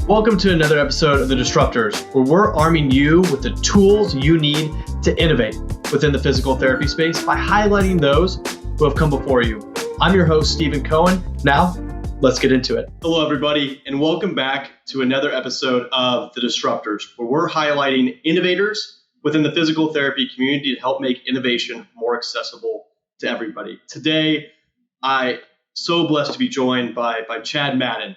Welcome to another episode of The Disruptors, where we're arming you with the tools you need to innovate within the physical therapy space by highlighting those who have come before you. I'm your host, Stephen Cohen. Now, let's get into it. Hello, everybody, and welcome back to another episode of The Disruptors, where we're highlighting innovators within the physical therapy community to help make innovation more accessible to everybody. Today, I'm so blessed to be joined by Chad Madden.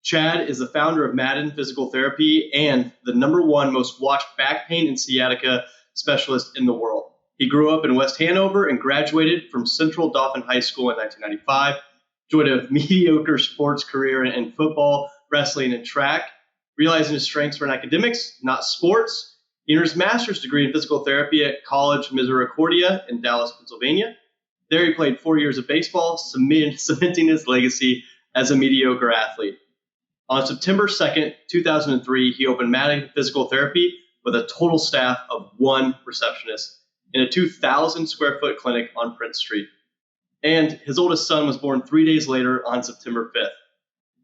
Chad is the founder of Madden Physical Therapy and the #1 most watched back pain and sciatica specialist in the world. He grew up in West Hanover and graduated from Central Dauphin High School in 1995, joined a mediocre sports career in football, wrestling, and track. Realizing his strengths were in academics, not sports, he earned his master's degree in physical therapy at College Misericordia in Dallas, Pennsylvania. There he played 4 years of baseball, cementing his legacy as a mediocre athlete. On September 2nd, 2003, he opened Madden Physical Therapy with a total staff of 1 receptionist in a 2,000 square foot clinic on Prince Street. And his oldest son was born 3 days later on September 5th.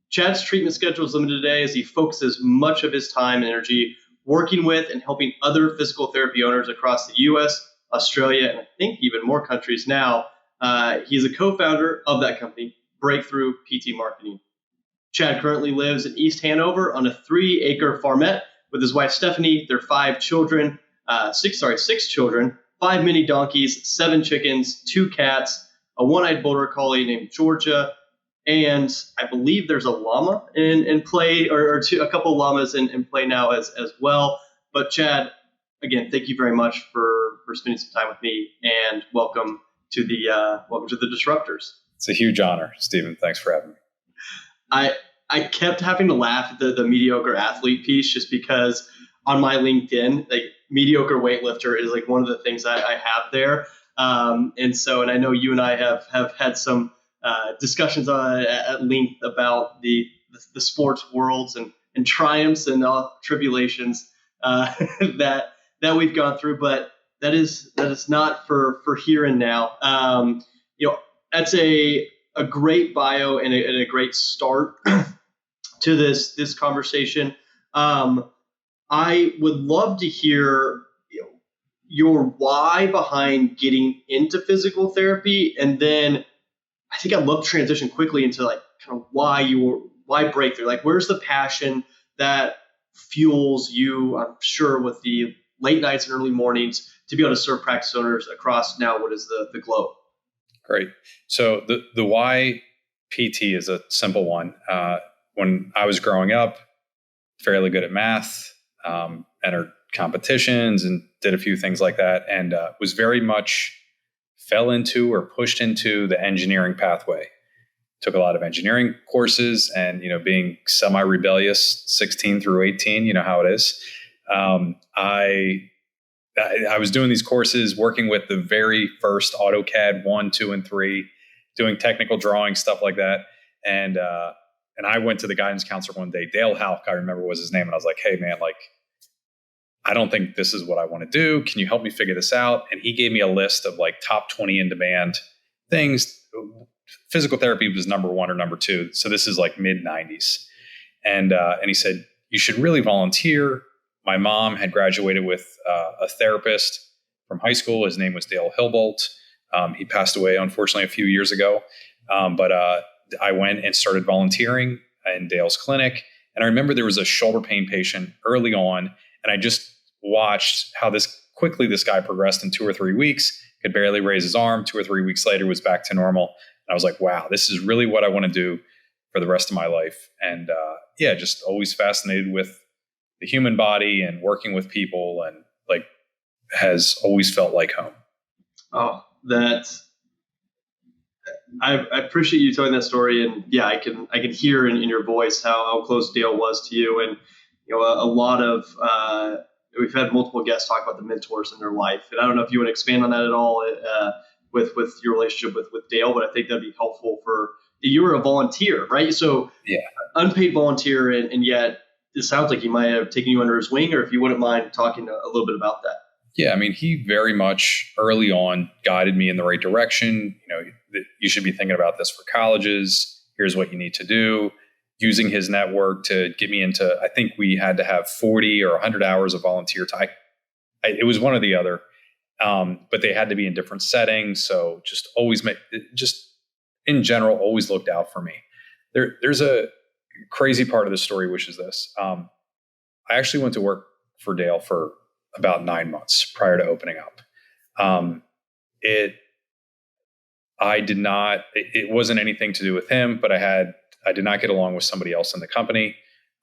Chad's treatment schedule is limited today as he focuses much of his time and energy working with and helping other physical therapy owners across the U.S., Australia, and I think even more countries now. He's a co-founder of that company, Breakthrough PT Marketing. Chad currently lives in East Hanover on a 3-acre farmette with his wife Stephanie, their 5 children, 6 children, 5 mini donkeys, 7 chickens, 2 cats, a one-eyed border collie named Georgia, and I believe there's a llama in play, or a couple of llamas in play now as well. But Chad, again, thank you very much for spending some time with me, and welcome to the Disruptors. It's a huge honor, Stephen. Thanks for having me. I kept having to laugh at the mediocre athlete piece just because on my LinkedIn, like mediocre weightlifter is like one of the things I have there. And I know you and I have had some discussions at length about the sports worlds and triumphs and tribulations that we've gone through, but that is not for here and now. That's a great bio and a great start to this conversation. I would love to hear your why behind getting into physical therapy, and then I think I'd love to transition quickly into like kind of why Breakthrough. Like, where's the passion that fuels you? I'm sure with the late nights and early mornings to be able to serve practice owners across now what is the globe. Great. So the why PT is a simple one. When I was growing up, fairly good at math, entered competitions and did a few things like that, and was very much fell into or pushed into the engineering pathway. Took a lot of engineering courses, and being semi-rebellious, 16 through 18, you know how it is. I was doing these courses, working with the very first AutoCAD 1, 2, and 3, doing technical drawing, stuff like that. And I went to the guidance counselor one day, Dale Halk, I remember was his name. And I was like, hey man, I don't think this is what I want to do. Can you help me figure this out? And he gave me a list of top 20 in demand things. Physical therapy was #1 or #2. So this is mid 90s. And he said, you should really volunteer. My mom had graduated with a therapist from high school. His name was Dale Hilbolt. He passed away, unfortunately, a few years ago. But I went and started volunteering in Dale's clinic. And I remember there was a shoulder pain patient early on. And I just watched how this guy progressed in 2 or 3 weeks, could barely raise his arm. 2 or 3 weeks later was back to normal. And I was like, wow, this is really what I want to do for the rest of my life. And just always fascinated with the human body and working with people, and has always felt like home. Oh, I appreciate you telling that story. And yeah, I can hear in your voice how close Dale was to you. And, a lot of, we've had multiple guests talk about the mentors in their life. And I don't know if you want to expand on that at all with your relationship with Dale, but I think that'd be helpful you were a volunteer, right? So yeah, unpaid volunteer, and yet it sounds like he might have taken you under his wing, or if you wouldn't mind talking a little bit about that. Yeah, I mean, he very much early on guided me in the right direction. You should be thinking about this for colleges. Here's what you need to do. using his network to get me into, I think we had to have 40 or 100 hours of volunteer time. It was one or the other. But they had to be in different settings. So just in general, always looked out for me. There's a crazy part of the story, which is this. I actually went to work for Dale for about 9 months prior to opening up. It wasn't anything to do with him, but I did not get along with somebody else in the company.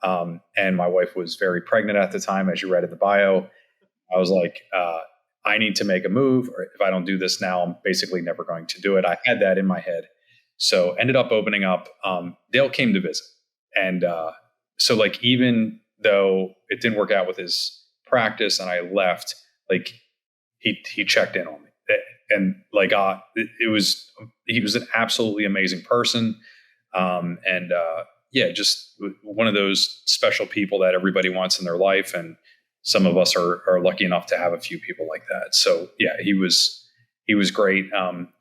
And my wife was very pregnant at the time, as you read in the bio. I was like, I need to make a move, or if I don't do this now, I'm basically never going to do it. I had that in my head. So ended up opening up. Dale came to visit. And so like, even though it didn't work out with his practice and I left, like he checked in on me. And like, he was an absolutely amazing person. Just one of those special people that everybody wants in their life. And some of us are lucky enough to have a few people like that. So yeah, he was great.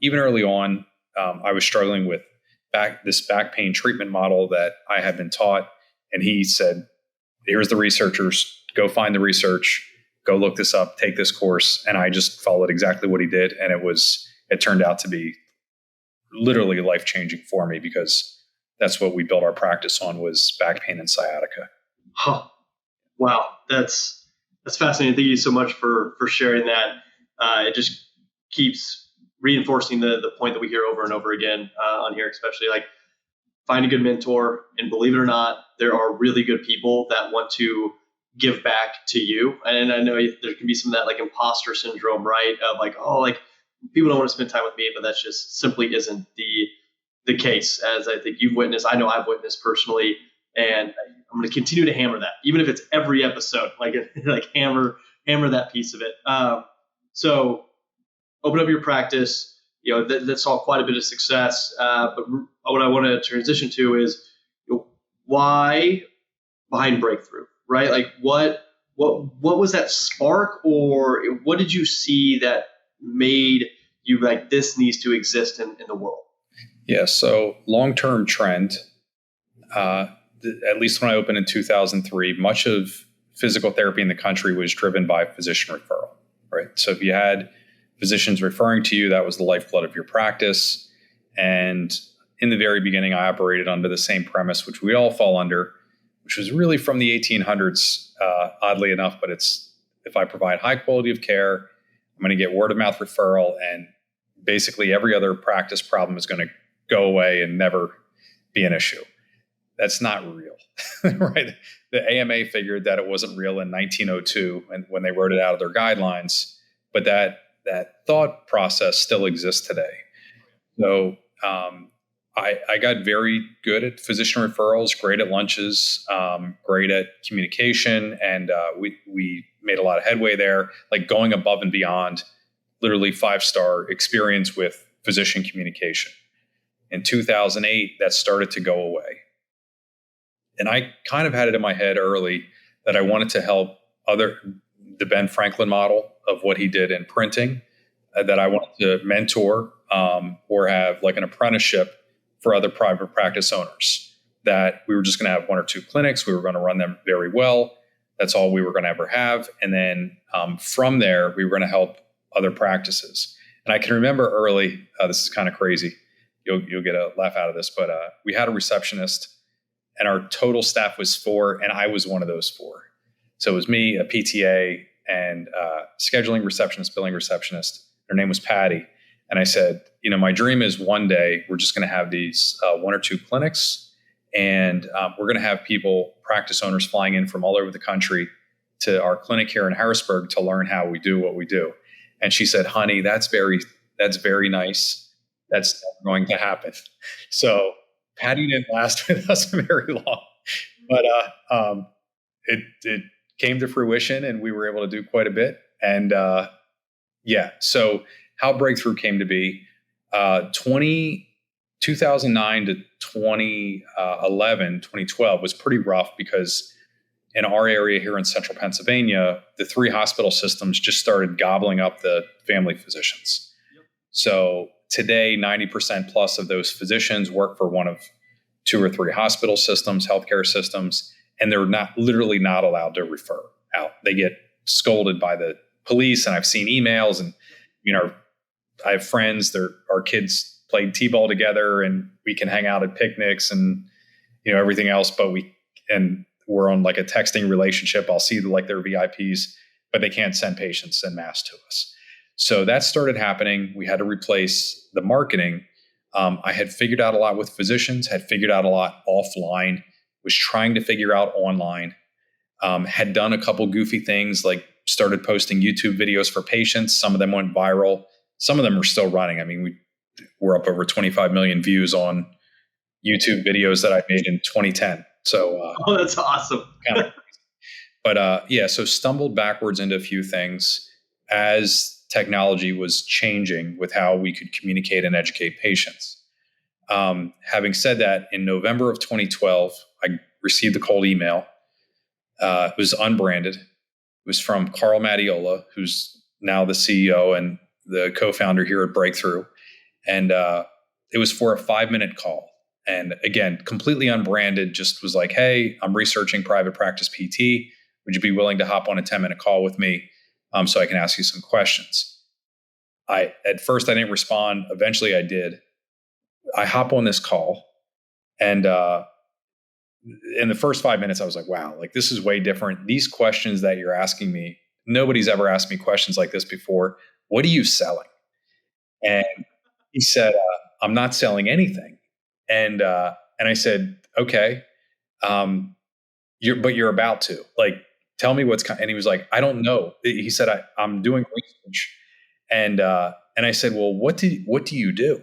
Even early on, I was struggling with this back pain treatment model that I had been taught. And he said, here's the researchers, go find the research, go look this up, take this course. And I just followed exactly what he did. And it turned out to be literally life-changing for me, because that's what we built our practice on, was back pain and sciatica. Huh. Wow. That's fascinating. Thank you so much for sharing that. It just keeps reinforcing the point that we hear over and over again on here, especially like find a good mentor. And believe it or not, there are really good people that want to give back to you. And I know there can be some of that like imposter syndrome, right? Of like, oh, like people don't want to spend time with me, but that's just simply isn't the case, as I think you've witnessed. I know I've witnessed personally. And I'm going to continue to hammer that, even if it's every episode, like hammer that piece of it. So open up your practice, that saw quite a bit of success. But what I want to transition to is why behind Breakthrough, right? Like what was that spark, or what did you see that made you like, this needs to exist in the world? Yeah. So long-term trend, at least when I opened in 2003, much of physical therapy in the country was driven by physician referral, right? So if you had physicians referring to you, that was the lifeblood of your practice. And in the very beginning, I operated under the same premise, which we all fall under, which was really from the 1800s, oddly enough. But it's, if I provide high quality of care, I'm going to get word of mouth referral, and basically every other practice problem is going to go away and never be an issue. That's not real, right? The AMA figured that it wasn't real in 1902 and when they wrote it out of their guidelines, but that thought process still exists today. So I got very good at physician referrals, great at lunches, great at communication, and we made a lot of headway there, like going above and beyond, literally 5-star experience with physician communication. In 2008, that started to go away. And I kind of had it in my head early that I wanted to help the Ben Franklin model of what he did in printing, that I wanted to mentor or have like an apprenticeship for other private practice owners, that we were just going to have 1 or 2 clinics. We were going to run them very well. That's all we were going to ever have. And then from there, we were going to help other practices. And I can remember early, this is kind of crazy. You'll get a laugh out of this, but we had a receptionist, and our total staff was 4, and I was one of those 4. So it was me, a PTA, and scheduling receptionist, billing receptionist. Her name was Patty. And I said, my dream is one day we're just going to have these 1 or 2 clinics, and we're going to have people, practice owners, flying in from all over the country to our clinic here in Harrisburg to learn how we do what we do. And she said, honey, that's very nice. That's never going to happen. So Patty didn't last with us very long, but it came to fruition, and we were able to do quite a bit. And so how Breakthrough came to be, 2009 to 2011, 2012 was pretty rough, because in our area here in central Pennsylvania, the 3 hospital systems just started gobbling up the family physicians. Yep. So today, 90% plus of those physicians work for one of 2 or 3 hospital systems, healthcare systems, and they're literally not allowed to refer out. They get scolded by the police, and I've seen emails, and I have friends. Our kids played t-ball together, and we can hang out at picnics and everything else, but we're on like a texting relationship. I'll see like their VIPs, but they can't send patients en masse to us. So that started happening. We had to replace the marketing. I had figured out a lot with physicians, had figured out a lot offline, was trying to figure out online, had done a couple goofy things, like started posting YouTube videos for patients. Some of them went viral. Some of them are still running. I mean, we're up over 25 million views on YouTube videos that I made in 2010. So, that's awesome. But so stumbled backwards into a few things as technology was changing with how we could communicate and educate patients. Having said that, in November of 2012, I received a cold email. It was unbranded. It was from Carl Maddiola, who's now the CEO and the co-founder here at Breakthrough. And it was for a 5-minute call. And again, completely unbranded, just was like, hey, I'm researching private practice PT. Would you be willing to hop on a 10-minute call with me so I can ask you some questions? At first, I didn't respond. Eventually, I did. I hop on this call. And in the first 5 minutes, I was like, wow, like this is way different. These questions that you're asking me, nobody's ever asked me questions like this before. What are you selling? And he said, I'm not selling anything. And I said, okay, you're about to, like, tell me what's, and he was like, I don't know. He said, I'm doing research. And I said, well, what do you do?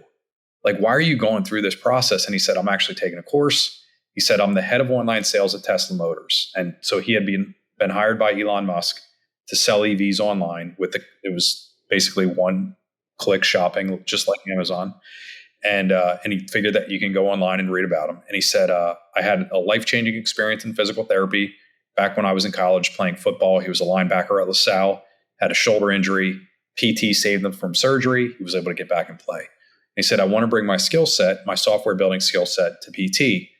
Like, why are you going through this process? And he said, I'm actually taking a course. He said, I'm the head of online sales at Tesla Motors. And so he had been hired by Elon Musk to sell EVs online it was basically one-click shopping, just like Amazon. And he figured that you can go online and read about them. And he said, I had a life-changing experience in physical therapy back when I was in college playing football. He was a linebacker at LaSalle, had a shoulder injury. PT saved him from surgery. He was able to get back and play. And he said, I want to bring my skill set, my software building skill set to PT.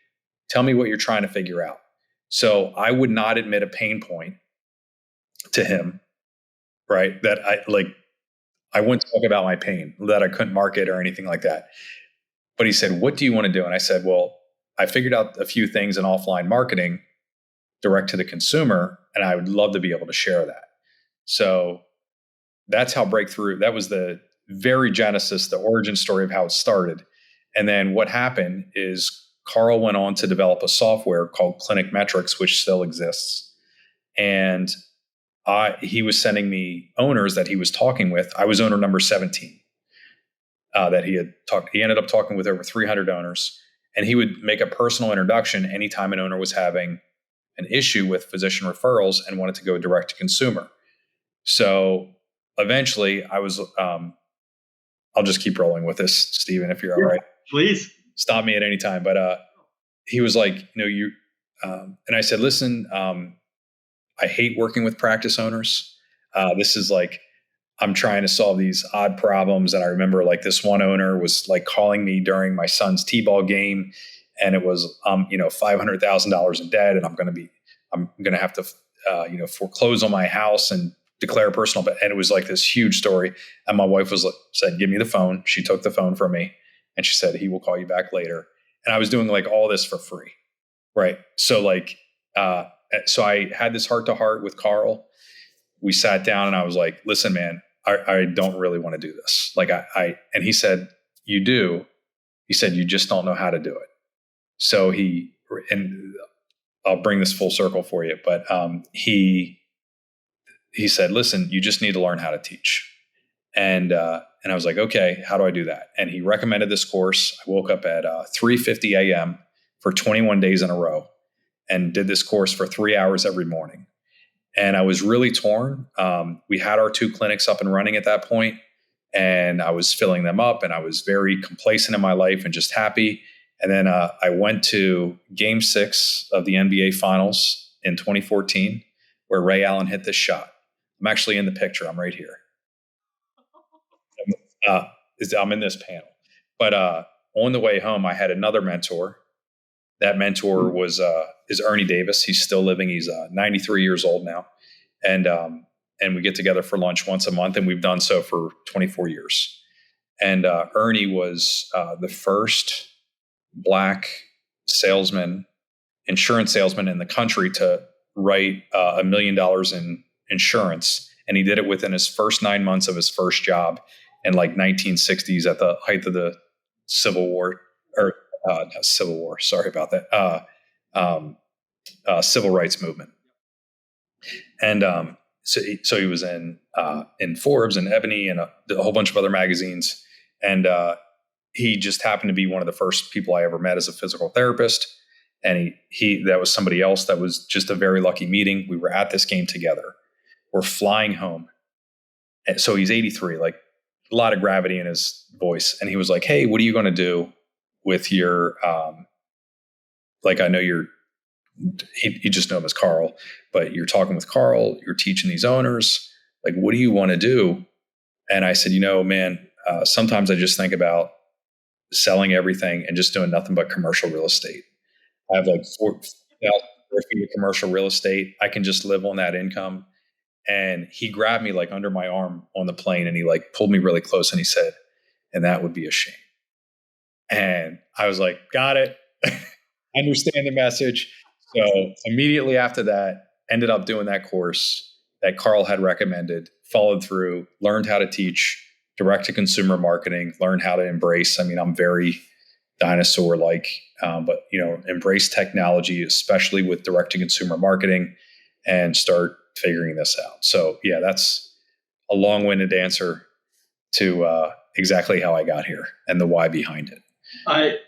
Tell me what you're trying to figure out. So I would not admit a pain point to him, right? That I wouldn't talk about my pain, that I couldn't market or anything like that. But he said, what do you want to do? And I said, well, I figured out a few things in offline marketing direct to the consumer, and I would love to be able to share that. So that's how Breakthrough, that was the very genesis, the origin story of how it started. And then what happened is Carl went on to develop a software called Clinic Metrics, which still exists. And he was sending me owners that he was talking with. I was owner number 17 that he had talked. He ended up talking with over 300 owners, and he would make a personal introduction anytime an owner was having an issue with physician referrals and wanted to go direct to consumer. So eventually I was, I'll just keep rolling with this, Stephen, if you're all right. Please stop me at any time. But he was like, and I said, listen, I hate working with practice owners. This is like, I'm trying to solve these odd problems. And I remember like this one owner was like calling me during my son's t-ball game, and it was, $500,000 in debt, and I'm going to have to, foreclose on my house and declare personal. And it was like this huge story. And my wife said, give me the phone. She took the phone from me, and she said, he will call you back later. And I was doing like all this for free. Right. So like, so I had this heart to heart with Carl. We sat down, and I was like, listen, man, I don't really want to do this. Like and he said, you do. He said, you just don't know how to do it. So and I'll bring this full circle for you, but he said, listen, you just need to learn how to teach. And I was like, okay, how do I do that? And he recommended this course. I woke up at 3:50 a.m. for 21 days in a row and did this course for 3 hours every morning. And I was really torn. We had our 2 clinics up and running at that point, and I was filling them up, and I was very complacent in my life and just happy. And then I went to Game 6 of the NBA Finals in 2014, where Ray Allen hit this shot. I'm actually in the picture. I'm right here. I'm in this panel. But on the way home, I had another mentor That mentor is Ernie Davis. He's still living. He's 93 years old now. And we get together for lunch once a month, and we've done so for 24 years. And Ernie was the first Black insurance salesman in the country to write $1 million in insurance. And he did it within his first 9 months of his first job in like 1960s at the height of the Civil War, or not Civil War. Sorry about that. Civil rights movement. And so he was in Forbes and Ebony and a whole bunch of other magazines. And he just happened to be one of the first people I ever met as a physical therapist. And that was somebody else that was just a very lucky meeting. We were at this game together. We're flying home. And so he's 83, like a lot of gravity in his voice. And he was like, "Hey, what are you going to do with your, I know you just know him as Carl, but you're talking with Carl, you're teaching these owners, like, what do you want to do?" And I said, man, sometimes I just think about selling everything and just doing nothing but commercial real estate. I have like 4,000 square feet of commercial real estate. I can just live on that income. And he grabbed me like under my arm on the plane, and he like pulled me really close, and he said, "And that would be a shame." And I was like, got it. I understand the message. So immediately after that, ended up doing that course that Carl had recommended, followed through, learned how to teach direct-to-consumer marketing, learned how to embrace. I'm very dinosaur-like, but embrace technology, especially with direct-to-consumer marketing, and start figuring this out. So yeah, that's a long-winded answer to exactly how I got here and the why behind it. I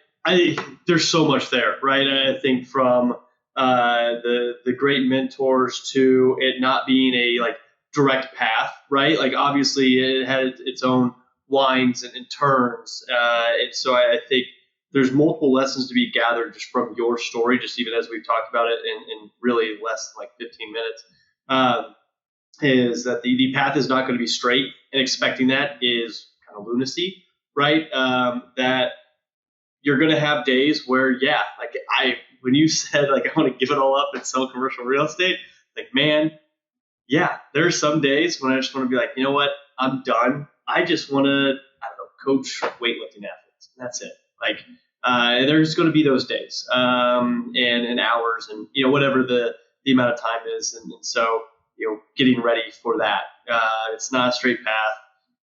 there's so much there, right? I think from the great mentors to it not being a like direct path, right? Like obviously it had its own winds and turns, and so I think there's multiple lessons to be gathered just from your story, just even as we've talked about it in really less than like 15 minutes. Is that the path is not going to be straight, and expecting that is kind of lunacy, right? That you're going to have days where, yeah, like when you said like I want to give it all up and sell commercial real estate, like man, yeah, there's some days when I just want to be like, you know what, I'm done. I just want to, coach weightlifting athletes. That's it. Like there's going to be those days, and hours, and whatever the amount of time is, and so getting ready for that. It's not a straight path.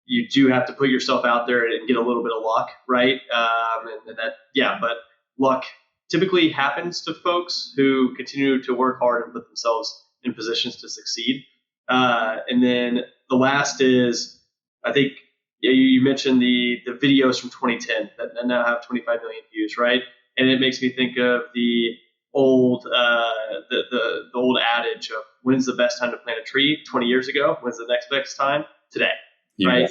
You do have to put yourself out there and get a little bit of luck, right? And that, yeah, but luck typically happens to folks who continue to work hard and put themselves in positions to succeed. And then the last is, I think you mentioned the videos from 2010 that now have 25 million views, right? And it makes me think of the old the old adage of when's the best time to plant a tree 20 years ago, when's the next best time? Today, yeah. Right?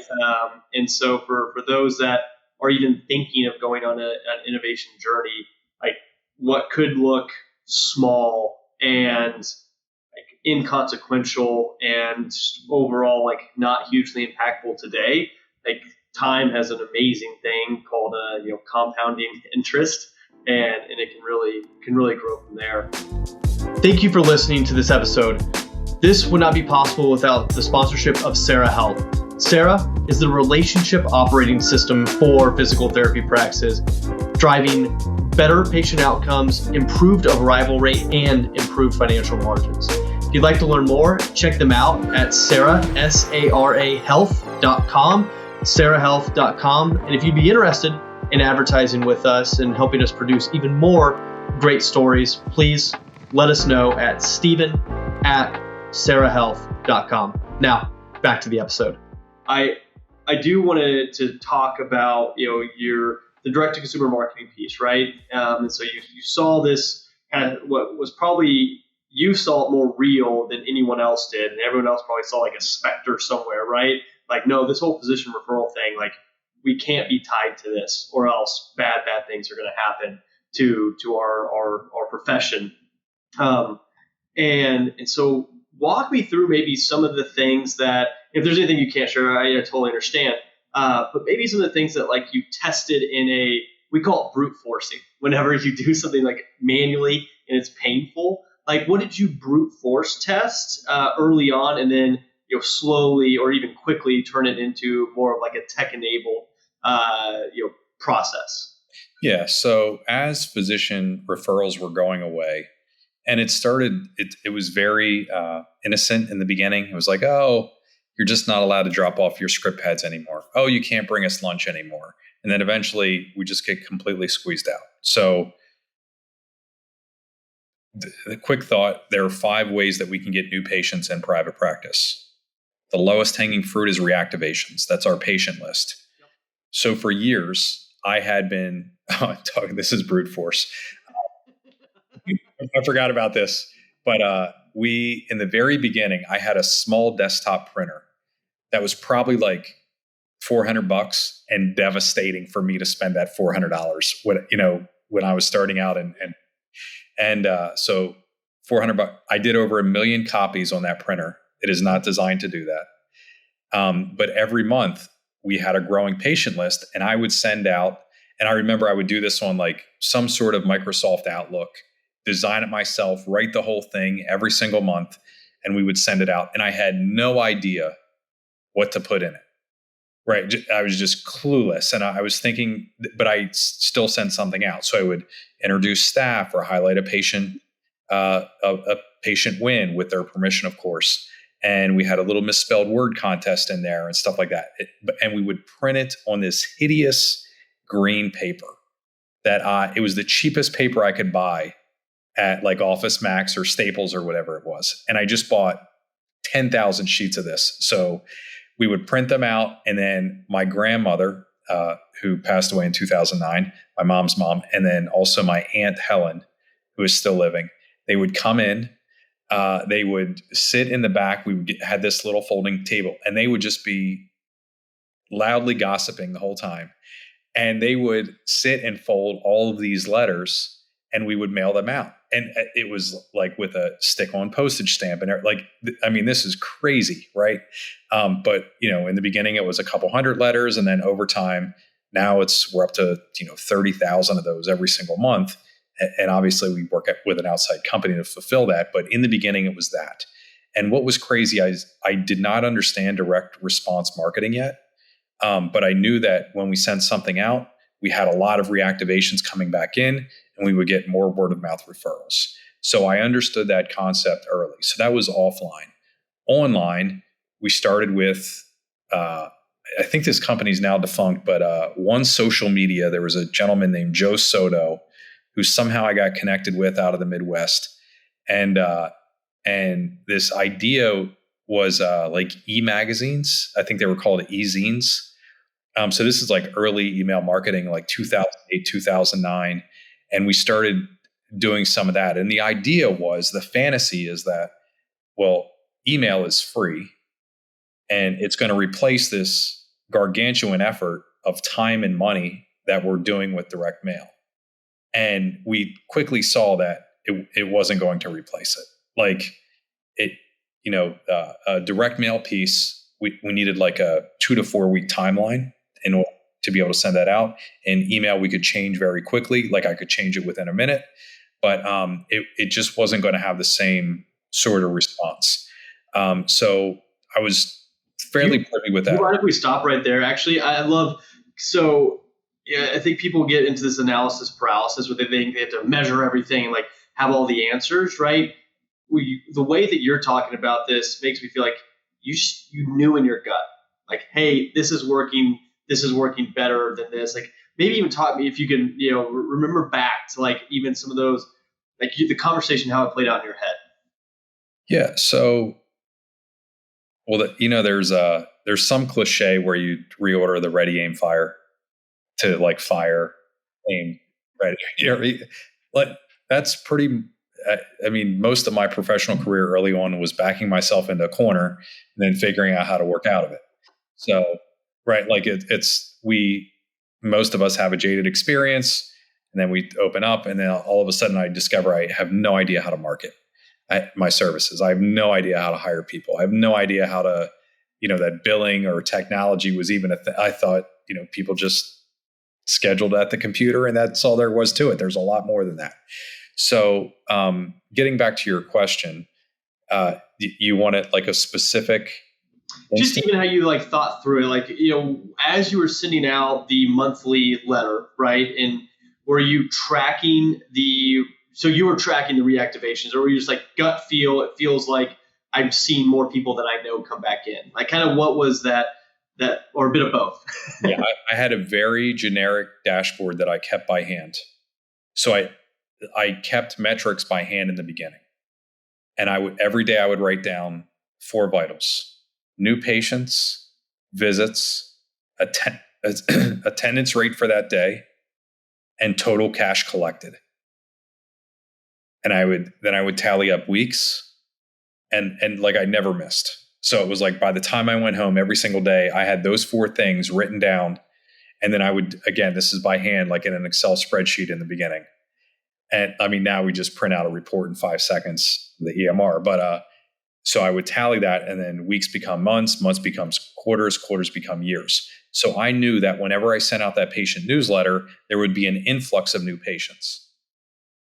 And so for those that are even thinking of going on an innovation journey, like what could look small and like inconsequential and overall like not hugely impactful today, like time has an amazing thing called compounding interest. And it can really grow from there. Thank you for listening to this episode. This would not be possible without the sponsorship of Sarah Health. Sarah is the relationship operating system for physical therapy practices, driving better patient outcomes, improved arrival rate, and improved financial margins. If you'd like to learn more, check them out at Sarah, SARAhealth.com, sarahealth.com. And if you'd be interested in advertising with us and helping us produce even more great stories, please let us know at steven@sarahealth.com. Now, back to the episode. I do want to talk about the direct-to-consumer marketing piece, right? And so you saw this kind of what was probably you saw it more real than anyone else did, and everyone else probably saw like a specter somewhere, right? Like, no, this whole physician referral thing, like, we can't be tied to this, or else bad things are going to happen to our profession. And so walk me through maybe some of the things that, if there's anything you can't share, I totally understand. But maybe some of the things that like you tested in we call it brute forcing whenever you do something like manually and it's painful. Like, what did you brute force test early on, and then slowly or even quickly turn it into more of like a tech enabled process? Yeah. So as physician referrals were going away, and it was very innocent in the beginning. It was like, oh, you're just not allowed to drop off your script pads anymore. Oh, you can't bring us lunch anymore. And then eventually we just get completely squeezed out. So the quick thought, there are 5 ways that we can get new patients in private practice. The lowest hanging fruit is reactivations. That's our patient list. Yep. So for years, I had been, this is brute force. I forgot about this, but in the very beginning, I had a small desktop printer that was probably like $400 and devastating for me to spend that $400 when I was starting out. So $400, I did over 1 million copies on that printer. It is not designed to do that. But every month we had a growing patient list, and I would send out, and I remember I would do this on like some sort of Microsoft Outlook, design it myself, write the whole thing every single month, and we would send it out. And I had no idea what to put in it. Right. I was just clueless. And I was thinking, but I still sent something out. So I would introduce staff or highlight a patient win with their permission, of course. And we had a little misspelled word contest in there and stuff like that. And we would print it on this hideous green paper that it was the cheapest paper I could buy at like Office Max or Staples or whatever it was. And I just bought 10,000 sheets of this. So we would print them out. And then my grandmother, who passed away in 2009, my mom's mom, and then also my Aunt Helen, who is still living, they would come in. They would sit in the back. We had this little folding table, and they would just be loudly gossiping the whole time. And they would sit and fold all of these letters, and we would mail them out. And it was like with a stick-on postage stamp, and this is crazy, right? But in the beginning, it was a couple hundred letters, and then over time, now we're up to 30,000 of those every single month. And obviously, we work with an outside company to fulfill that. But in the beginning, it was that. And what was crazy, I did not understand direct response marketing yet, but I knew that when we sent something out, we had a lot of reactivations coming back in, and we would get more word of mouth referrals. So I understood that concept early. So that was offline. Online, we started with, I think this company is now defunct, but One Social Media. There was a gentleman named Joe Soto who somehow I got connected with out of the Midwest. And this idea was like e-magazines. I think they were called e-zines. So this is like early email marketing, like 2008, 2009. And we started doing some of that. And the idea was, the fantasy is that, well, email is free and it's going to replace this gargantuan effort of time and money that we're doing with direct mail. And we quickly saw that it wasn't going to replace it. Like a direct mail piece, we needed like a 2 to 4 week timeline in order to be able to send that out. And email, we could change very quickly. Like I could change it within a minute, but it just wasn't going to have the same sort of response. So I was fairly privy with that. Why don't we stop right there? Actually, I think people get into this analysis paralysis where they think they have to measure everything and like have all the answers, right? The way that you're talking about this makes me feel like you knew in your gut, like, hey, this is working better than this. Like, maybe even talk me if you can, remember back to like even some of those, like the conversation, how it played out in your head. Yeah. So, well, there's some cliche where you reorder the ready, aim, fire to like fire, aim, ready. But that's pretty. I mean, most of my professional career early on was backing myself into a corner and then figuring out how to work out of it. So, right, like most of us have a jaded experience, and then we open up, and then all of a sudden I discover I have no idea how to market my services. I have no idea how to hire people. I have no idea how to, that billing or technology was even a thing. I thought, people just scheduled at the computer, and that's all there was to it. There's a lot more than that. So getting back to your question, you want it like a specific just even how you like thought through it, like, as you were sending out the monthly letter, right? And were you tracking so you were tracking the reactivations, or were you just like gut feel? It feels like I've seen more people that I know come back in. Like, kind of what was that, or a bit of both? Yeah, I had a very generic dashboard that I kept by hand. So I kept metrics by hand in the beginning. And every day I would write down 4 vitals: new patients, visits, attendance rate for that day, and total cash collected. And I would tally up weeks, and like I never missed. So it was like by the time I went home every single day, I had those 4 things written down. And then I would, again, this is by hand, like in an Excel spreadsheet in the beginning. And I mean, now we just print out a report in 5 seconds, the EMR. But so I would tally that, and then weeks become months, months becomes quarters, quarters become years. So I knew that whenever I sent out that patient newsletter, there would be an influx of new patients.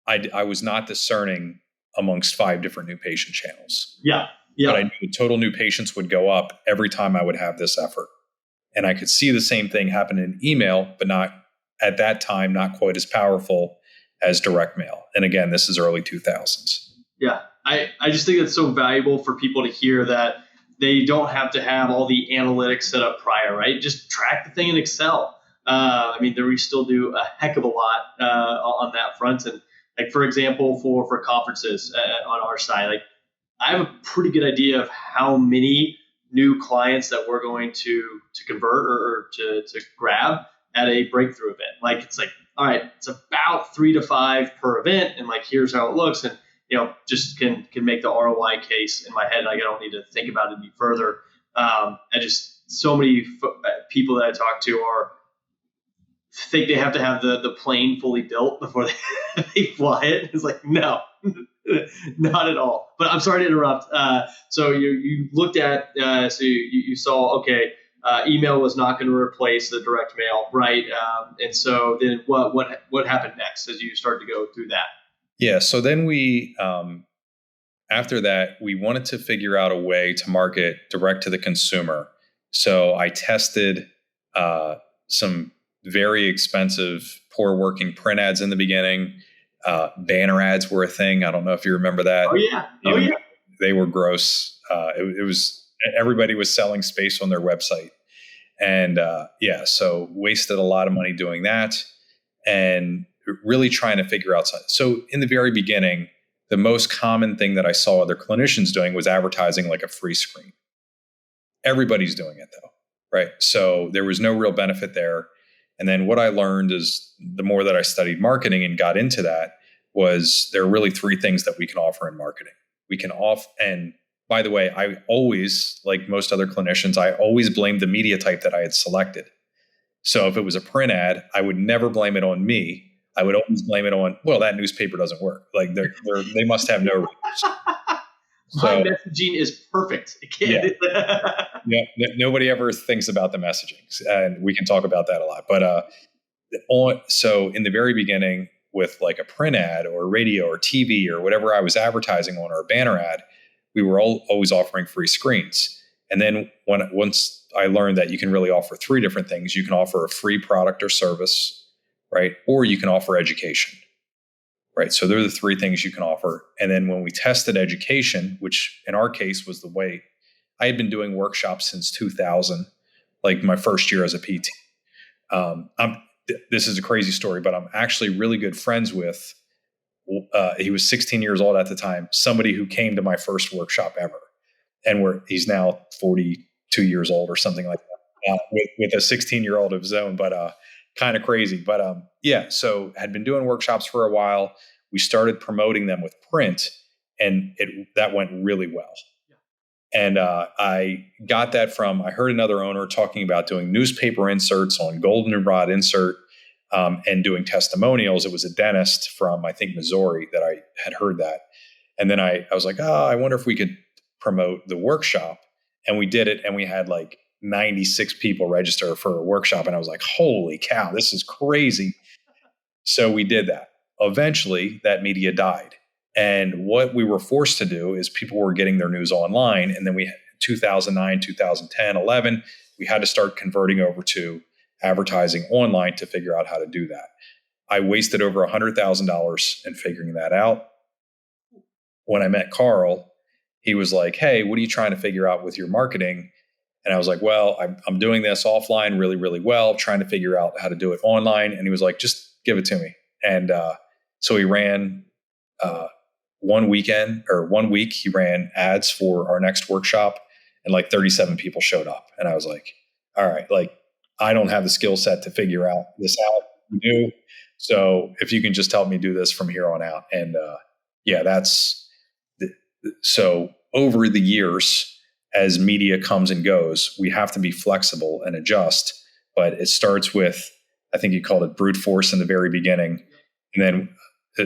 I was not discerning amongst 5 different new patient channels. Yeah. But I knew the total new patients would go up every time I would have this effort. And I could see the same thing happen in email, but not at that time, not quite as powerful as direct mail. And again, this is early 2000s. Yeah. I just think it's so valuable for people to hear that they don't have to have all the analytics set up prior, right? Just track the thing in Excel. I mean, we still do a heck of a lot on that front. And like, for example, for conferences on our side, like, I have a pretty good idea of how many new clients that we're going to convert or to grab at a breakthrough event. Like, it's like, all right, it's about 3 to 5 per event, and like, here's how it looks, and just can make the ROI case in my head. Like, I don't need to think about it any further. I just, so many people that I talk to think they have to have the plane fully built before they fly it. It's like, no, not at all. But I'm sorry to interrupt. So you looked at, so you saw, okay, email was not going to replace the direct mail, right? And so then what happened next as you started to go through that? Yeah. So then we, after that, we wanted to figure out a way to market direct to the consumer. So I tested some very expensive, poor working print ads in the beginning. Banner ads were a thing. I don't know if you remember that. Oh yeah. They were gross. It was, everybody was selling space on their website. And so wasted a lot of money doing that, and really trying to figure out something. So in the very beginning, the most common thing that I saw other clinicians doing was advertising like a free screen. Everybody's doing it though, right? So there was no real benefit there. And then what I learned is, the more that I studied marketing and got into that, was there are really 3 things that we can offer in marketing. We can and by the way, I always, like most other clinicians, I always blamed the media type that I had selected. So if it was a print ad, I would never blame it on me. I would always blame it on, well, that newspaper doesn't work. Like they must have no readers. My messaging is perfect. Nobody ever thinks about the messaging, and we can talk about that a lot. But so in the very beginning, with like a print ad or radio or TV or whatever I was advertising on, or a banner ad, we were always offering free screens. And then once I learned that you can really offer 3 different things, you can offer a free product or service, right? Or you can offer education, right? So they're the 3 things you can offer. And then when we tested education, which in our case was the way, I had been doing workshops since 2000, like my first year as a PT. This is a crazy story, but I'm actually really good friends with, he was 16 years old at the time, somebody who came to my first workshop ever. And he's now 42 years old or something like that, with a 16-year-old of his own, but kind of crazy. But so had been doing workshops for a while. We started promoting them with print, and that went really well. And I got that I heard another owner talking about doing newspaper inserts on goldenrod insert, and doing testimonials. It was a dentist from, I think, Missouri that I had heard that. And then I was like, I wonder if we could promote the workshop. And we did it. And we had like 96 people register for a workshop. And I was like, holy cow, this is crazy. So we did that. Eventually, that media died. And what we were forced to do is people were getting their news online. And then 2009, 2010, 11, we had to start converting over to advertising online to figure out how to do that. I wasted over $100,000 in figuring that out. When I met Carl, he was like, hey, what are you trying to figure out with your marketing? And I was like, well, I'm doing this offline really, really well, trying to figure out how to do it online. And he was like, just give it to me. And so he ran 1 week, he ran ads for our next workshop, and like 37 people showed up. And I was like, all right, like I don't have the skill set to figure out this out. You do. So if you can just help me do this from here on out. And so over the years, as media comes and goes, we have to be flexible and adjust. But it starts with, I think you called it brute force in the very beginning. And then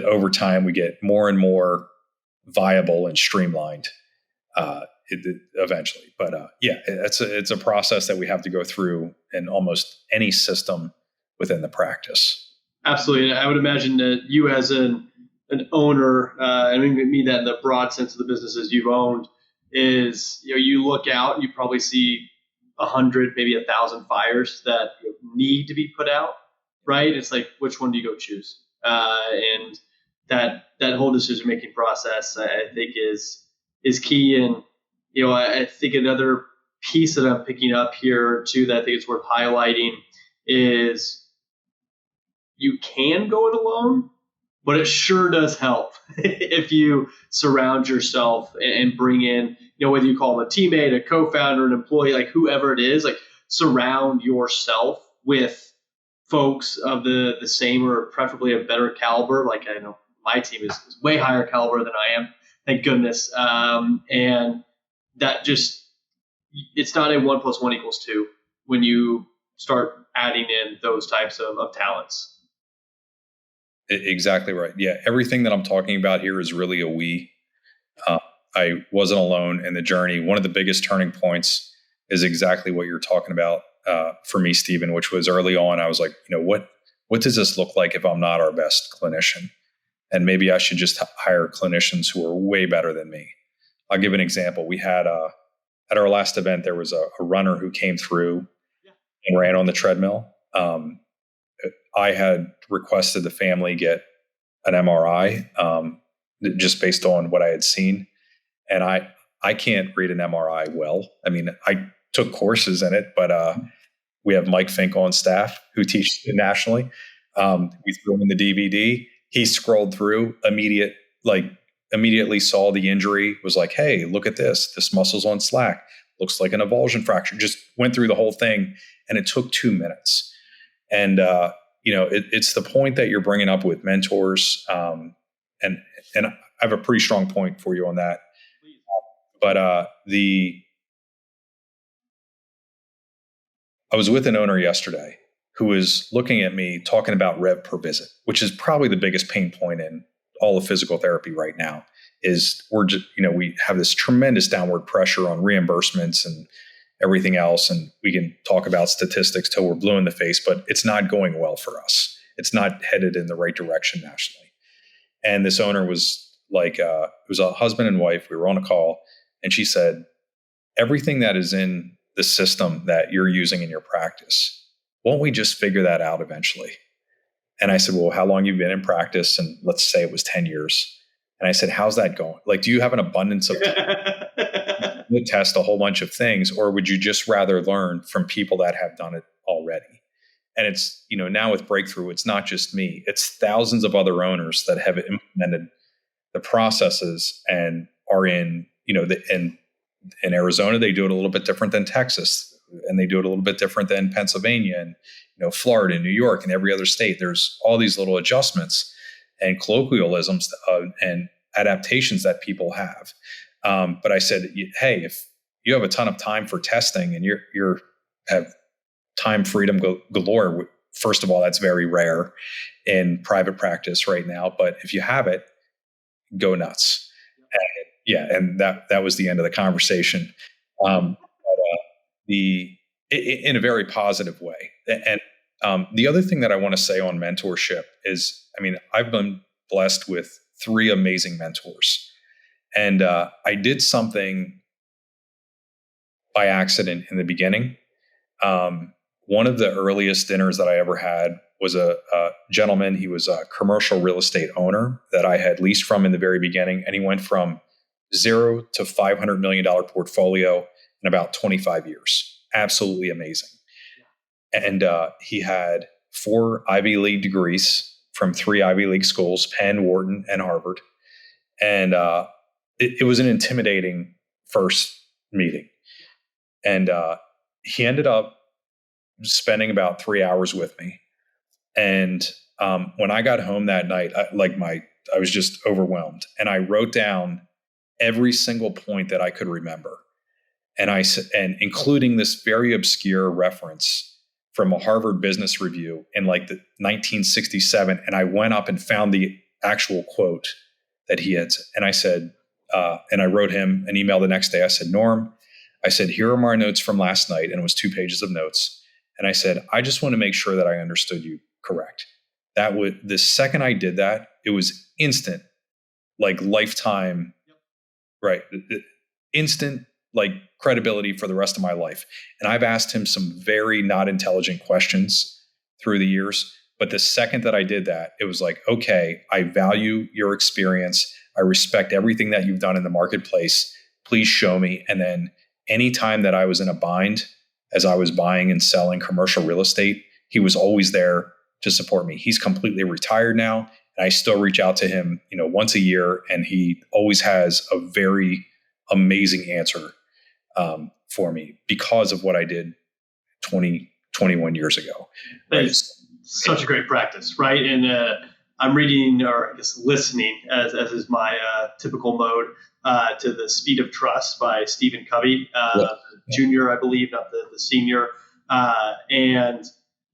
over time, we get more and more viable and streamlined eventually. But it's a process that we have to go through in almost any system within the practice. Absolutely. I would imagine that you as an owner, I mean that in the broad sense of the businesses you've owned, is you look out, you probably see 100, maybe 1,000 fires that need to be put out, right? It's like, which one do you go choose? And that whole decision making process, I think, is key. And I think another piece that I'm picking up here too that I think it's worth highlighting is you can go it alone, but it sure does help if you surround yourself and bring in, whether you call them a teammate, a co-founder, an employee, like whoever it is, like surround yourself with folks of the same or preferably a better caliber. Like I know my team is way higher caliber than I am, thank goodness. And that just, it's not a 1 + 1 = 2 when you start adding in those types of talents. Exactly right. Yeah. Everything that I'm talking about here is really a we. I wasn't alone in the journey. One of the biggest turning points is exactly what you're talking about for me, Stephen, which was early on. I was like, what does this look like if I'm not our best clinician? And maybe I should just hire clinicians who are way better than me. I'll give an example. We had at our last event, there was a runner who came through and ran on the treadmill. I had requested the family get an MRI just based on what I had seen. And I can't read an MRI well. I mean, I took courses in it, but we have Mike Fink on staff who teaches it nationally. We threw him in the DVD. He scrolled through, immediately saw the injury, was like, hey, look at this. This muscle's on slack. Looks like an avulsion fracture. Just went through the whole thing, and it took 2 minutes. And it's the point that you're bringing up with mentors, and I have a pretty strong point for you on that. But I was with an owner yesterday who was looking at me talking about rev per visit, which is probably the biggest pain point in all of physical therapy right now. Is we have this tremendous downward pressure on reimbursements and everything else. And we can talk about statistics till we're blue in the face, but it's not going well for us. It's not headed in the right direction nationally. And this owner was like, it was a husband and wife. We were on a call, and she said, everything that is in the system that you're using in your practice, won't we just figure that out eventually? And I said, well, how long have you been in practice? And let's say it was 10 years. And I said, how's that going? Like, do you have an abundance of time to test a whole bunch of things, or would you just rather learn from people that have done it already? And it's, now with Breakthrough, it's not just me, it's thousands of other owners that have implemented the processes and are in, in Arizona, they do it a little bit different than Texas, and they do it a little bit different than Pennsylvania and, Florida and New York and every other state. There's all these little adjustments and colloquialisms and adaptations that people have. But I said, hey, if you have a ton of time for testing and you're have time freedom galore, first of all, that's very rare in private practice right now. But if you have it, go nuts. And that was the end of the conversation. in a very positive way. And the other thing that I want to say on mentorship is, I mean, I've been blessed with 3 amazing mentors. And I did something by accident in the beginning. One of the earliest dinners that I ever had was a gentleman. He was a commercial real estate owner that I had leased from in the very beginning. And he went from $0 to $500 million portfolio in about 25 years. Absolutely amazing. And he had 4 Ivy League degrees from 3 Ivy League schools, Penn, Wharton, and Harvard. And it was an intimidating first meeting. And he ended up spending about 3 hours with me. And when I got home that night, I was just overwhelmed. And I wrote down every single point that I could remember. And including this very obscure reference from a Harvard Business Review in like the 1967. And I went up and found the actual quote that he had. And I said, and I wrote him an email the next day. I said, Norm, I said, here are my notes from last night. And it was 2 pages of notes. And I said, I just want to make sure that I understood you correct. The second I did that, it was instant, like lifetime, right? Instant, like credibility for the rest of my life. And I've asked him some very not intelligent questions through the years. But the second that I did that, it was like, okay, I value your experience. I respect everything that you've done in the marketplace. Please show me. And then anytime that I was in a bind, as I was buying and selling commercial real estate, he was always there to support me. He's completely retired now. And I still reach out to him, once a year. And he always has a very amazing answer for me because of what I did 21 years ago. Right? It's such a great practice, right? And I'm reading, or I guess listening, as is my typical mode, to The Speed of Trust by Stephen Covey, junior, I believe, not the senior. And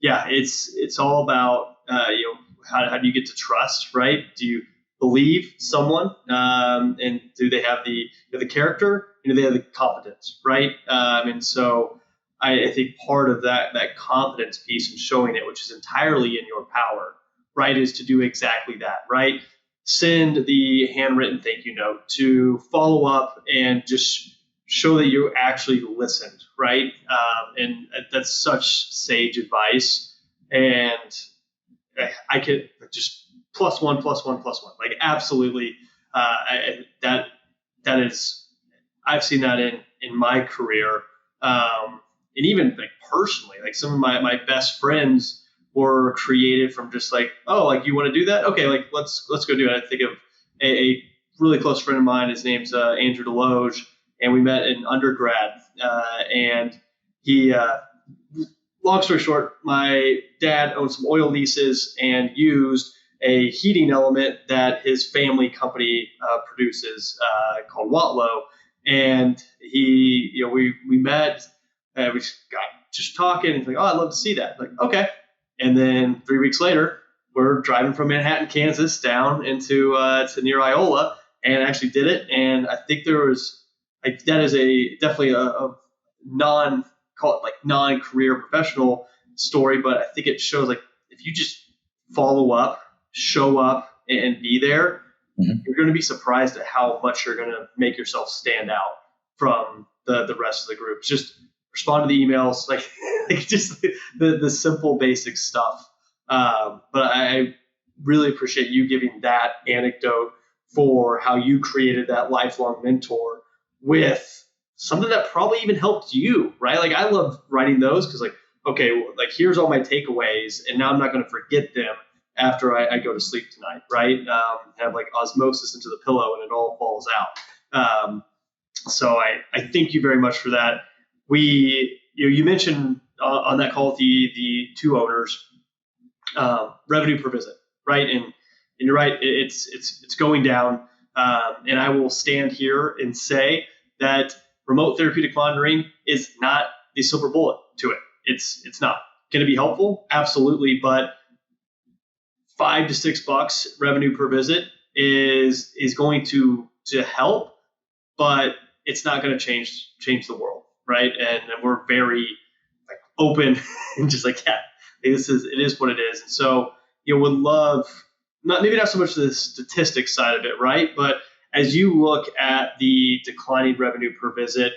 yeah, it's all about how do you get to trust, right? Do you believe someone, and do they have the character, and do they have the competence, right? And so I think part of that confidence piece and showing it, which is entirely in your power, right, is to do exactly that, right? Send the handwritten thank you note, to follow up and just show that you actually listened, right? And that's such sage advice. And I could just +1, +1, +1, like absolutely. That is, I've seen that in my career, and even like personally, like some of my best friends were created from just like, oh, like you want to do that? Okay, like let's go do it. I think of a really close friend of mine. His name's Andrew Deloge, and we met in undergrad. And he, long story short, my dad owned some oil leases and used a heating element that his family company produces called Watlow. And he, we met, and we got just talking. And he's like, oh, I'd love to see that. Like, okay. And then 3 weeks later, we're driving from Manhattan, Kansas, down into to near Iola, and actually did it. And I think there was that is definitely a non-career professional story, but I think it shows like if you just follow up, show up, and be there, you're going to be surprised at how much you're going to make yourself stand out from the rest of the group. Just respond to the emails, like just the simple basic stuff. But I really appreciate you giving that anecdote for how you created that lifelong mentor with something that probably even helped you, right? Like I love writing those because like, okay, like here's all my takeaways, and now I'm not going to forget them after I go to sleep tonight, right? Have like osmosis into the pillow and it all falls out. So I thank you very much for that. You mentioned on that call with the 2 owners, revenue per visit, right? And you're right, it's going down. And I will stand here and say that remote therapeutic monitoring is not the silver bullet to it. It's not going to be helpful, absolutely, but $5 to $6 revenue per visit is going to help, but it's not going to change the world, right? And we're very like open and just like, yeah, it is what it is. And so, would love not so much the statistics side of it, right? But as you look at the declining revenue per visit,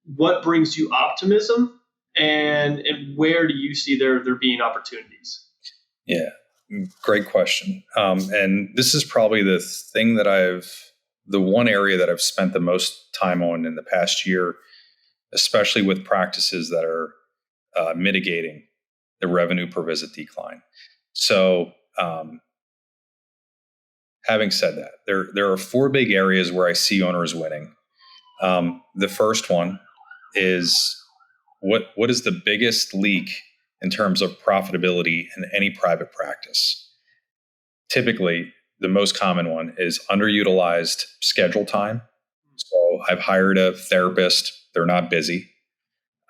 what brings you optimism, and where do you see there being opportunities? Yeah, great question. And this is probably the one area that I've spent the most time on in the past year, especially with practices that are mitigating the revenue per visit decline. So, having said that, there are 4 big areas where I see owners winning. The first one is what is the biggest leak in terms of profitability in any private practice? Typically, the most common one is underutilized schedule time. So I've hired a therapist, they're not busy.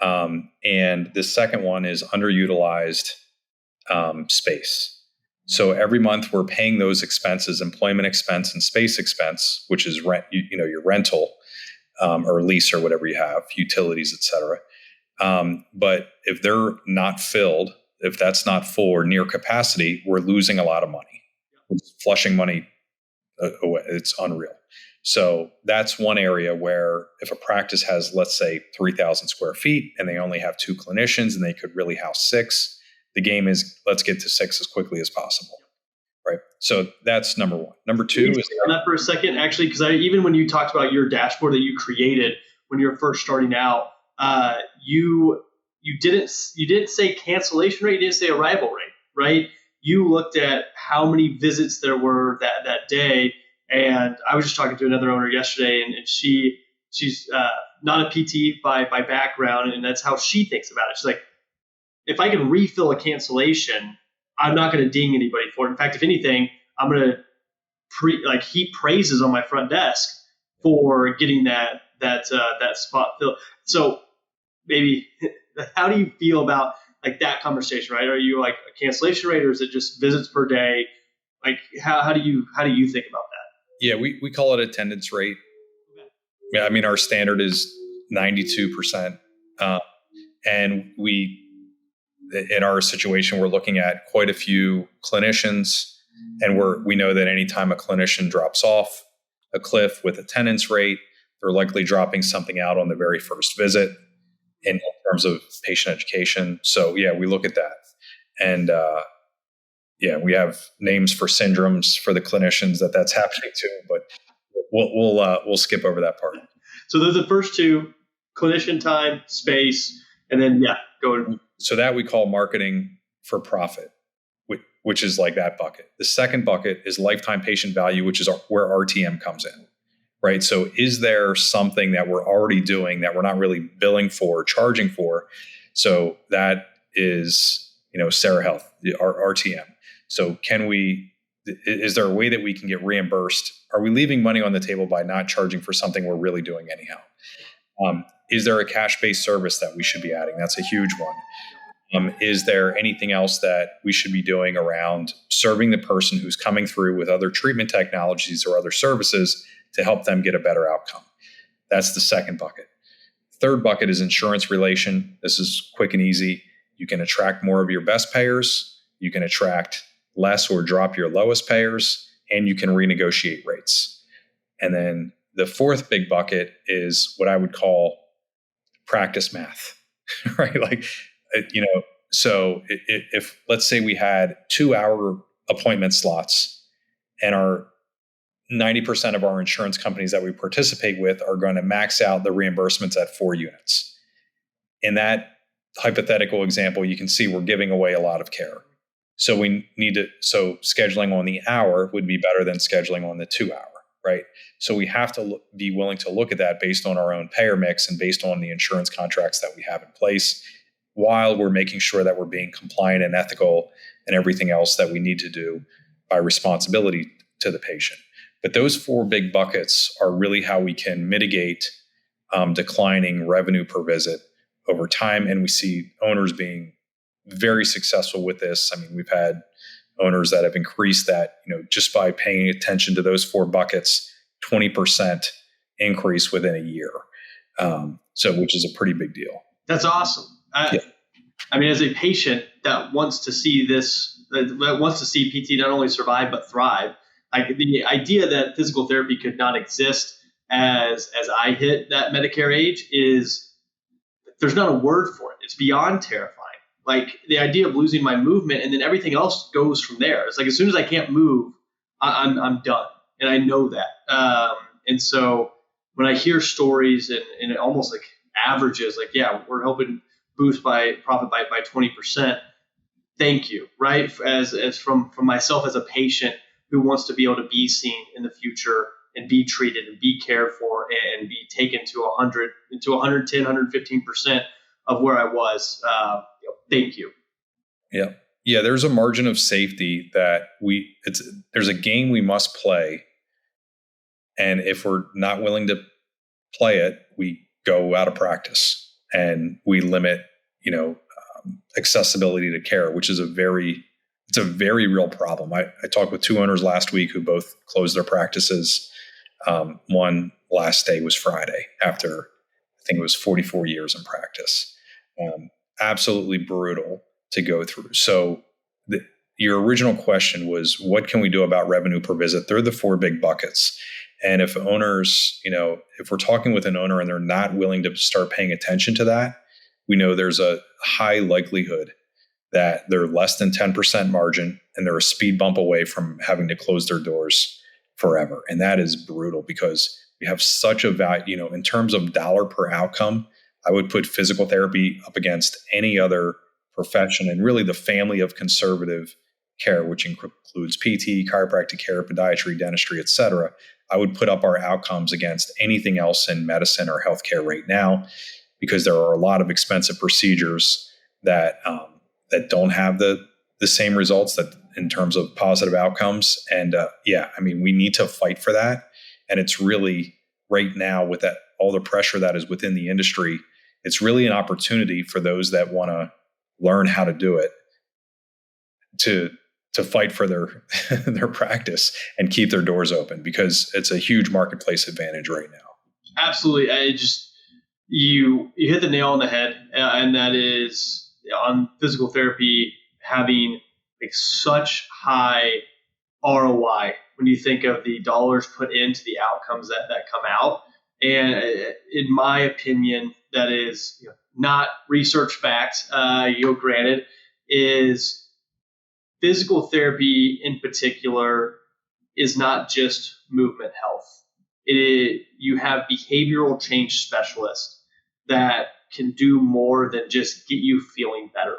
And the second one is underutilized space. So every month we're paying those expenses, employment expense and space expense, which is rent, your rental or lease or whatever you have, utilities, et cetera. But if they're not filled, if that's not full or near capacity, we're losing a lot of money. We're flushing money away. It's unreal. So that's one area where if a practice has, let's say, 3,000 square feet and they only have 2 clinicians and they could really house 6, the game is let's get to 6 as quickly as possible. Right. So that's number one. Number 2 is on that for a second, actually, because even when you talked about your dashboard that you created when you were first starting out, you didn't say cancellation rate, you didn't say arrival rate, right? You looked at how many visits there were that day. And I was just talking to another owner yesterday, and she's not a PT by background, and that's how she thinks about it. She's like, if I can refill a cancellation, I'm not going to ding anybody for it. In fact, if anything, I'm going to heap praises on my front desk for getting that spot filled. So maybe how do you feel about like that conversation, right? Are you like a cancellation rate, or is it just visits per day? Like how do you think about that? Yeah, we call it attendance rate. Okay. Yeah, I mean our standard is 92%, and in our situation we're looking at quite a few clinicians, and we know that anytime a clinician drops off a cliff with attendance rate, they're likely dropping something out on the very first visit in terms of patient education. So yeah, we look at that, and we have names for syndromes for the clinicians that's happening to, but we'll skip over that part. So those are the first 2: clinician time, space, and then go. So that we call marketing for profit, which is like that bucket. The second bucket is lifetime patient value, which is where RTM comes in, right? So is there something that we're already doing that we're not really billing for, charging for? So that is, Sarah Health, our RTM. So is there a way that we can get reimbursed? Are we leaving money on the table by not charging for something we're really doing anyhow? Is there a cash-based service that we should be adding? That's a huge one. Is there anything else that we should be doing around serving the person who's coming through with other treatment technologies or other services to help them get a better outcome? That's the second bucket. Third bucket is insurance relation. This is quick and easy. You can attract more of your best payers. You can attract less or drop your lowest payers, and you can renegotiate rates. And then the fourth big bucket is what I would call practice math, right? Like, so if let's say we had 2-hour appointment slots, and our 90% of our insurance companies that we participate with are going to max out the reimbursements at 4 units. In that hypothetical example, you can see we're giving away a lot of care. So scheduling on the hour would be better than scheduling on the 2-hour, right? So we have to be willing to look at that based on our own payer mix and based on the insurance contracts that we have in place, while we're making sure that we're being compliant and ethical and everything else that we need to do by responsibility to the patient. But those 4 big buckets are really how we can mitigate declining revenue per visit over time. And we see owners being very successful with this. I mean, we've had owners that have increased that, just by paying attention to those 4 buckets, 20% increase within a year. Which is a pretty big deal. That's awesome. I mean, as a patient that wants to see this, that wants to see PT not only survive but thrive, like the idea that physical therapy could not exist as I hit that Medicare age is, there's not a word for it. It's beyond terrifying. Like the idea of losing my movement and then everything else goes from there. It's like as soon as I can't move, I'm done, and I know that. And so when I hear stories and it almost like averages, like yeah, we're helping boost profit by 20%. Thank you, right? As from myself as a patient who wants to be able to be seen in the future and be treated and be cared for and be taken to 110, 115% of where I was. Thank you. Yeah. Yeah. There's a margin of safety that there's a game we must play. And if we're not willing to play it, we go out of practice and we limit, accessibility to care, which is a very real problem. I talked with two owners last week who both closed their practices. One last day was Friday after I think it was 44 years in practice. Absolutely brutal to go through. So your original question was, what can we do about revenue per visit? They're the four big buckets. And if owners, if we're talking with an owner and they're not willing to start paying attention to that, we know there's a high likelihood that they're less than 10% margin and they're a speed bump away from having to close their doors forever. And that is brutal because we have such a value, in terms of dollar per outcome, I would put physical therapy up against any other profession and really the family of conservative care, which includes PT, chiropractic care, podiatry, dentistry, et cetera. I would put up our outcomes against anything else in medicine or healthcare right now, because there are a lot of expensive procedures that don't have the same results that in terms of positive outcomes. And we need to fight for that. And it's really right now with that all the pressure that is within the industry, it's really an opportunity for those that want to learn how to do it to fight for their practice and keep their doors open, because it's a huge marketplace advantage right now. Absolutely. You hit the nail on the head, and that is on physical therapy having like such high ROI when you think of the dollars put into the outcomes that come out. And in my opinion, that is not research fact, granted, is physical therapy in particular is not just movement health. You have behavioral change specialists that can do more than just get you feeling better,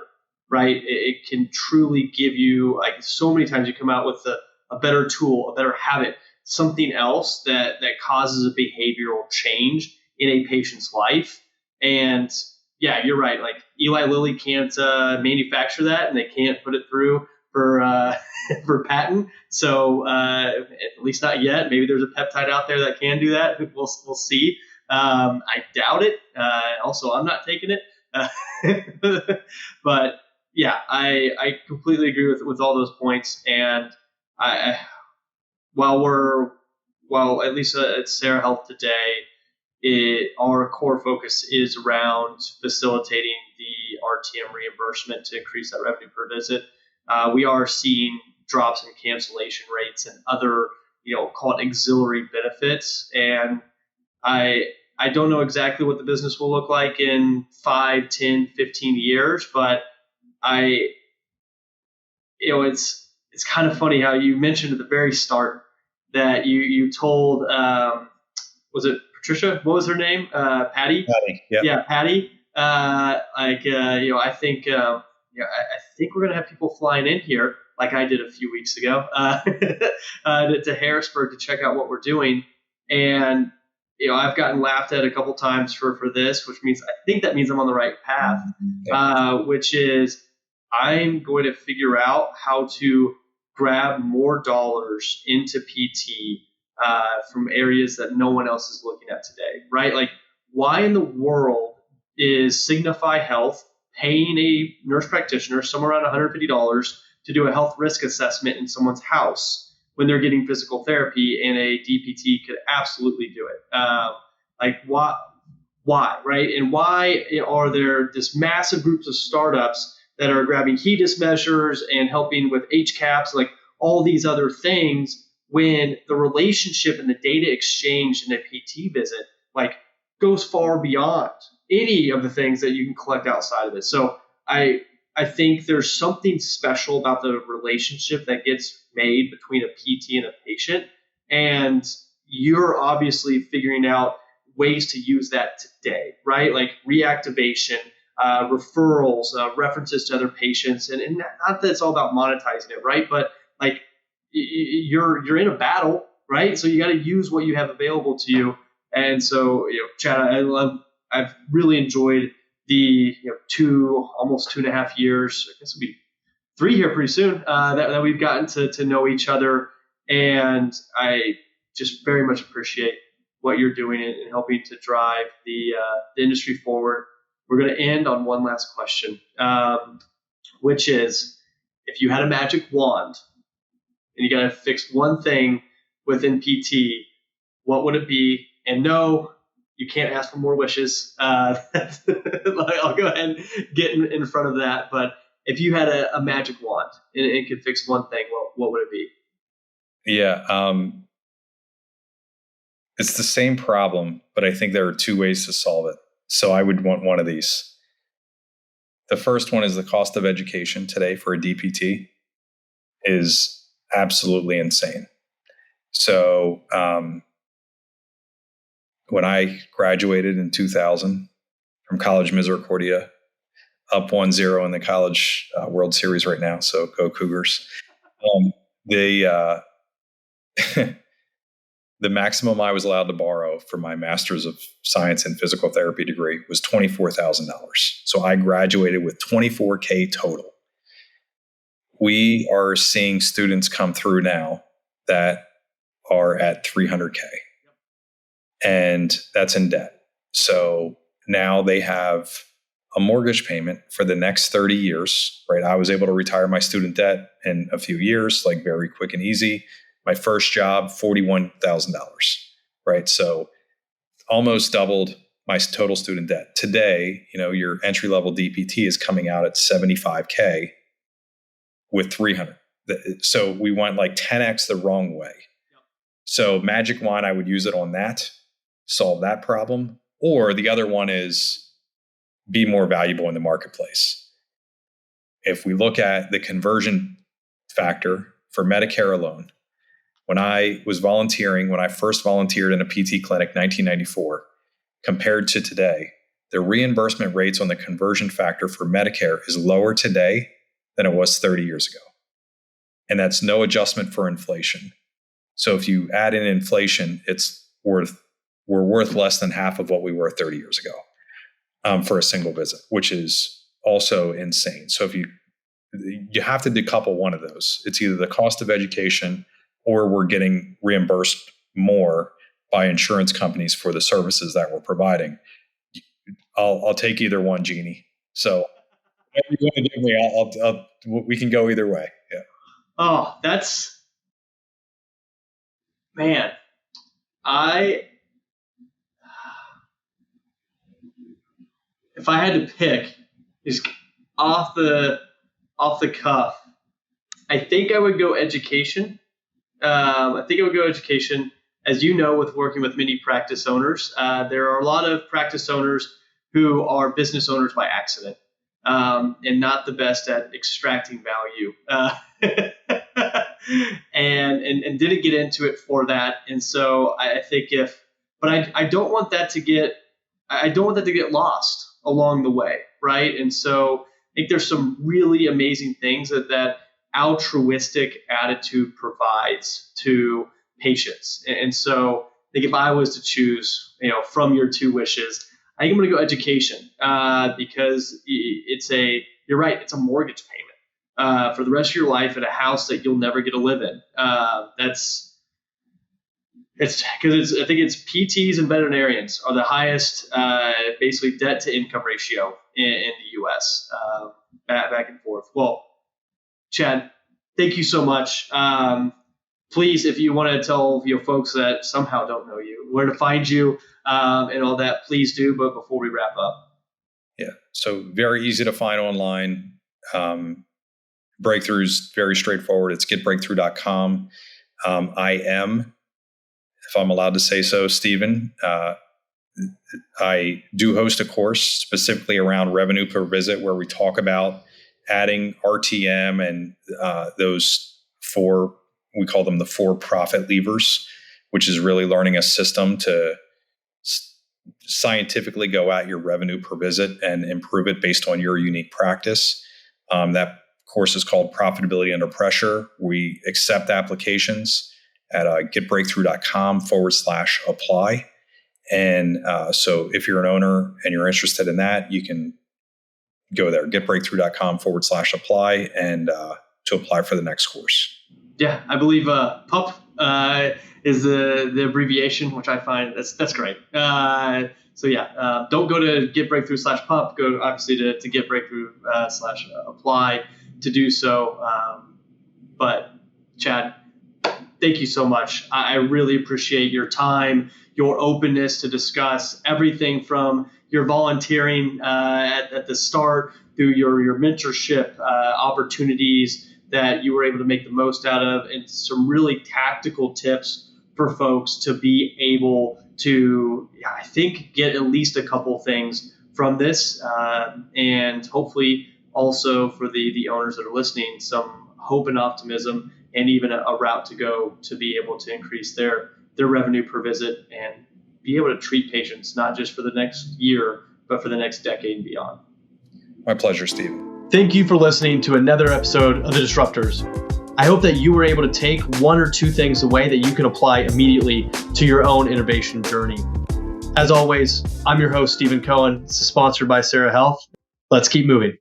right? It can truly give you, like so many times you come out with a better tool, a better habit, something else that causes a behavioral change in a patient's life. And yeah, you're right. Like Eli Lilly can't manufacture that, and they can't put it through for patent. So at least not yet. Maybe there's a peptide out there that can do that. We'll see. I doubt it. Also, I'm not taking it. But yeah, I completely agree with all those points. And while at least at Sarah Health today, our core focus is around facilitating the RTM reimbursement to increase that revenue per visit. We are seeing drops in cancellation rates and other, call it auxiliary benefits. And I don't know exactly what the business will look like in 5, 10, 15 years, but it's kind of funny how you mentioned at the very start that you told, was it Patricia? What was her name? Patty? Patty. Yep. Yeah, Patty. I think, I think we're going to have people flying in here like I did a few weeks ago to Harrisburg to check out what we're doing. And, I've gotten laughed at a couple times for this, which means I think that means I'm on the right path, which is I'm going to figure out how to grab more dollars into PT from areas that no one else is looking at today, right? Like, why in the world is Signify Health paying a nurse practitioner somewhere around $150 to do a health risk assessment in someone's house when they're getting physical therapy and a DPT could absolutely do it? why, right? And why are there this massive groups of startups that are grabbing HEDIS measures and helping with HCAPs, like all these other things, when the relationship and the data exchange in a PT visit, like, goes far beyond any of the things that you can collect outside of it. So I think there's something special about the relationship that gets made between a PT and a patient. And you're obviously figuring out ways to use that today, right? Like reactivation, referrals, references to other patients. And not that it's all about monetizing it, right? But like you're in a battle, right? So you got to use what you have available to you. And so, Chad, I've really enjoyed the almost 2.5 years. I guess it'll be 3 here pretty soon that we've gotten to know each other, and I just very much appreciate what you're doing and helping to drive the industry forward. We're going to end on one last question, which is, if you had a magic wand and you got to fix one thing within PT, what would it be? And no, you can't ask for more wishes. I'll go ahead and get in front of that. But if you had a magic wand and it could fix one thing, what would it be? Yeah. It's the same problem, but I think there are 2 ways to solve it. So I would want one of these. The first one is the cost of education today for a DPT is absolutely insane. So when I graduated in 2000 from College Misericordia, up 1-0 in the College World Series right now, so go Cougars. The maximum I was allowed to borrow for my Master's of Science in Physical Therapy degree was $24,000. So I graduated with $24,000 total. We are seeing students come through now that are at $300,000, and that's in debt. So now they have a mortgage payment for the next 30 years, right? I was able to retire my student debt in a few years, like very quick and easy. My first job, $41,000, right? So almost doubled my total student debt. Today, your entry-level DPT is coming out at $75,000 with $300,000. So we went like 10x the wrong way. So magic wand, I would use it on that, solve that problem. Or the other one is be more valuable in the marketplace. If we look at the conversion factor for Medicare alone, when I first volunteered in a PT clinic, 1994, compared to today, the reimbursement rates on the conversion factor for Medicare is lower today than it was 30 years ago. And that's no adjustment for inflation. So if you add in inflation, we're worth less than half of what we were 30 years ago for a single visit, which is also insane. So if you have to decouple one of those. It's either the cost of education or we're getting reimbursed more by insurance companies for the services that we're providing. I'll take either one, Jeannie. So whatever you want to give me, we can go either way. Yeah. Oh, man. If I had to pick, just off the cuff, I think I would go education. As you know, with working with many practice owners, there are a lot of practice owners who are business owners by accident and not the best at extracting value and didn't get into it for that. And so I think I don't want that to get lost along the way, right? And so I think there's some really amazing things that altruistic attitude provides to patients. And so I think if I was to choose, from your 2 wishes, I think I'm going to go education because you're right, it's a mortgage payment for the rest of your life at a house that you'll never get to live in. I think it's PTs and veterinarians are the highest, basically debt to income ratio in the U.S. Back and forth. Well, Chad, thank you so much. please, if you want to tell folks that somehow don't know you where to find you and all that, please do. But before we wrap up. Yeah. So very easy to find online. Breakthrough's very straightforward. It's getbreakthrough.com. I am, if I'm allowed to say so, Stephen, I do host a course specifically around revenue per visit where we talk about adding RTM and those four, we call them the 4 profit levers, which is really learning a system to scientifically go at your revenue per visit and improve it based on your unique practice. That course is called Profitability Under Pressure. We accept applications at getbreakthrough.com/apply. And so if you're an owner and you're interested in that, you can go there, getbreakthrough.com/apply and to apply for the next course. Yeah, I believe PUP is the abbreviation, which I find that's great. So don't go to getbreakthrough/PUP. Go obviously to getbreakthrough/apply to do so. But Chad, thank you so much. I really appreciate your time, your openness to discuss everything from your volunteering at the start through your mentorship opportunities that you were able to make the most out of, and some really tactical tips for folks to be able to, I think, get at least a couple things from this, and hopefully also for the owners that are listening, some hope and optimism, and even a route to go to be able to increase their revenue per visit and be able to treat patients, not just for the next year, but for the next decade and beyond. My pleasure, Stephen. Thank you for listening to another episode of The Disruptors. I hope that you were able to take 1 or 2 things away that you can apply immediately to your own innovation journey. As always, I'm your host, Stephen Cohen. This is sponsored by Sarah Health. Let's keep moving.